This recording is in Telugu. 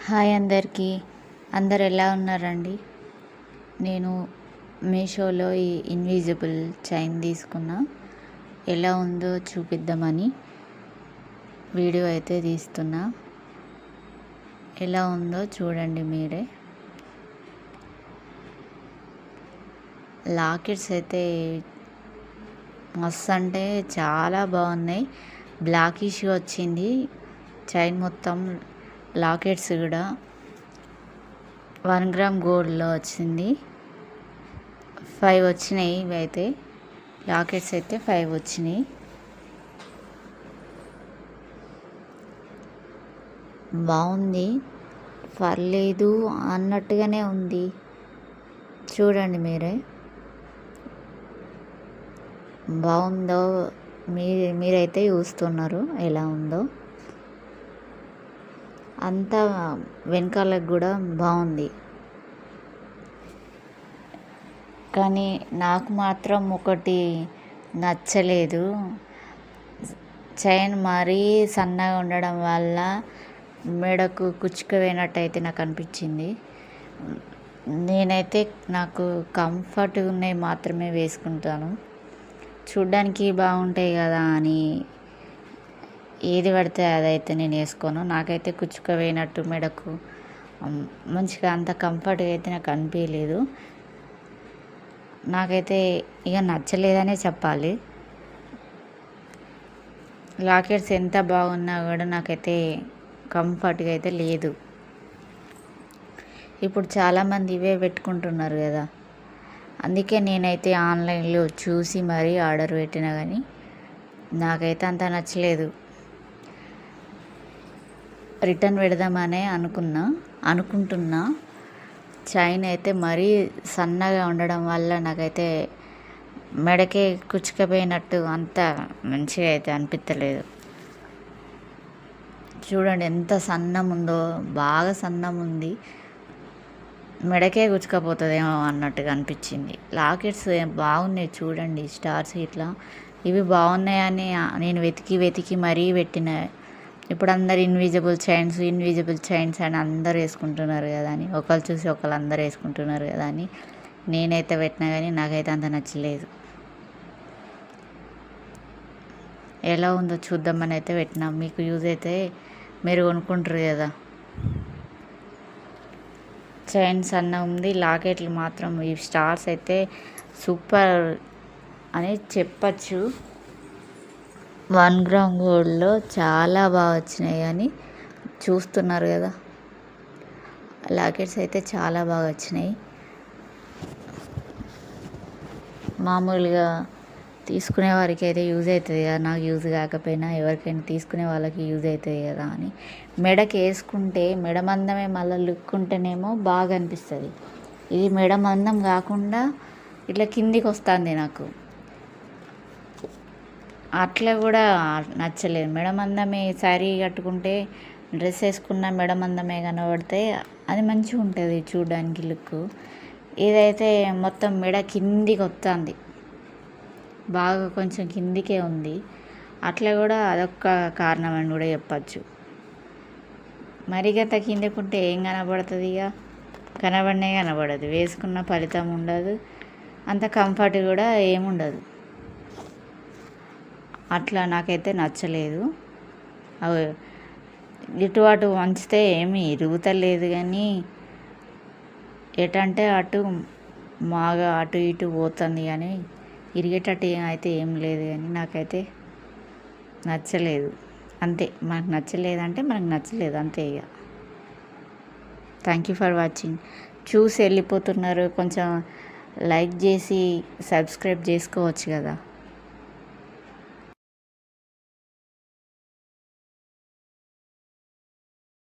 హాయ్ అందరికీ. అందరు ఎలా ఉన్నారండి? నేను మీషోలో ఈ ఇన్విజిబుల్ చైన్ తీసుకున్నా. ఎలా ఉందో చూపిద్దామని వీడియో అయితే తీస్తున్నా. ఎలా ఉందో చూడండి మీరే. లాకెట్స్ అయితే మస్తు అంటే చాలా బాగున్నాయి. బ్లాక్ ఇష్యూ వచ్చింది చైన్ మొత్తం. లాకెట్స్ కూడా 1 గ్రామ్ గోల్డ్లో వచ్చింది. 5 వచ్చినాయి. ఇవి అయితే లాకెట్స్ అయితే 5 వచ్చినాయి. బాగుంది, పర్లేదు అన్నట్టుగానే ఉంది. చూడండి బాగుందో మీరైతే చూస్తున్నారు ఎలా ఉందో. అంతా వెనకాలకు కూడా బాగుంది, కానీ నాకు మాత్రం ఒకటి నచ్చలేదు. చైన్ మరీ సన్నగా ఉండడం వల్ల మెడకు కుచ్చుకుపోయినట్టయితే నాకు అనిపించింది. నేనైతే నాకు కంఫర్ట్ ఉన్నవి మాత్రమే వేసుకుంటాను. చూడ్డానికి బాగుంటాయి కదా అని ఏది పడితే అదైతే నేను వేసుకోను. నాకైతే కుచ్చుకుపోయినట్టు మెడకు మంచిగా అంత కంఫర్ట్గా అయితే నాకు అనిపించలేదు. నాకైతే ఇక నచ్చలేదనే చెప్పాలి. లాకెట్స్ ఎంత బాగున్నా కూడా నాకైతే కంఫర్ట్గా అయితే లేదు. ఇప్పుడు చాలామంది ఇవే పెట్టుకుంటున్నారు కదా, అందుకే నేనైతే ఆన్లైన్లో చూసి మరీ ఆర్డర్ పెట్టినా, కానీ నాకైతే అంత నచ్చలేదు. రిటర్న్ పెడదామనే అనుకుంటున్నా. చైన్ అయితే మరీ సన్నగా ఉండడం వల్ల నాకైతే మెడకే కుచ్చుకుపోయినట్టు అంత మంచిగా అయితే అనిపించలేదు. చూడండి ఎంత సన్నం ఉందో, బాగా సన్నం ఉంది. మెడకే గుచ్చుకపోతుందేమో అన్నట్టుగా అనిపించింది. లాకెట్స్ బాగున్నాయి చూడండి, స్టార్స్ ఇట్లా ఇవి బాగున్నాయని నేను వెతికి మరీ పెట్టిన. ఇప్పుడు అందరు ఇన్విజిబుల్ చైన్స్ అని అందరు వేసుకుంటున్నారు కదా అని, ఒకళ్ళు చూసి ఒకళ్ళు అందరు వేసుకుంటున్నారు కదా అని నేనైతే పెట్టినా, కానీ నాకైతే అంత నచ్చలేదు. ఎలా ఉందో చూద్దామని అయితే పెట్టినా. మీకు యూజ్ అయితే మీరు కొనుక్కుంటారు కదా. చైన్స్ అన్న ఉంది, లాకెట్లు మాత్రం ఈ స్టార్స్ అయితే సూపర్ అని చెప్పచ్చు. 1 గ్రామ్ గోల్డ్లో చాలా బాగా వచ్చినాయి అని చూస్తున్నారు కదా. లాకెట్స్ అయితే చాలా బాగా వచ్చినాయి. మామూలుగా తీసుకునే వారికి అయితే యూజ్ అవుతుంది కదా, నాకు యూజ్ కాకపోయినా ఎవరికైనా తీసుకునే వాళ్ళకి యూజ్ అవుతుంది కదా అని మెడకి వేసుకుంటే, మెడ మందమే మళ్ళీ లుక్ ఉంటేనేమో బాగా అనిపిస్తుంది. ఇది మెడ మందం కాకుండా ఇట్లా కిందికి వస్తుంది నాకు. అట్లా కూడా నచ్చలేదు. మెడ మందమే శారీ కట్టుకుంటే, డ్రెస్ వేసుకున్న మెడ మందమే కనబడితే అది మంచిగా ఉంటుంది చూడడానికి లుక్. ఇదైతే మొత్తం మెడ కిందికి వస్తుంది, బాగా కొంచెం కిందికే ఉంది. అట్లా కూడా అదొక్క కారణం అని కూడా చెప్పచ్చు. మరిగంత కిందకు ఉంటే ఏం కనబడుతుంది? ఇక కనబడదు, వేసుకున్న ఫలితం ఉండదు, అంత కంఫర్ట్ కూడా ఏముండదు. అట్లా నాకైతే నచ్చలేదు. అవి ఇటు అటు వంచితే ఏమీ ఇరుగుతలేదు, కానీ ఎటంటే అటు మాగా అటు ఇటు పోతుంది, కానీ ఇరిగేటట్టు అయితే ఏం లేదు. కానీ నాకైతే నచ్చలేదు అంతే. మనకు నచ్చలేదంటే మనకు నచ్చలేదు అంతే. ఇక థ్యాంక్ యూ ఫర్ వాచింగ్. చూసి వెళ్ళిపోతున్నారు, కొంచెం లైక్ చేసి సబ్స్క్రైబ్ చేసుకోవచ్చు కదా.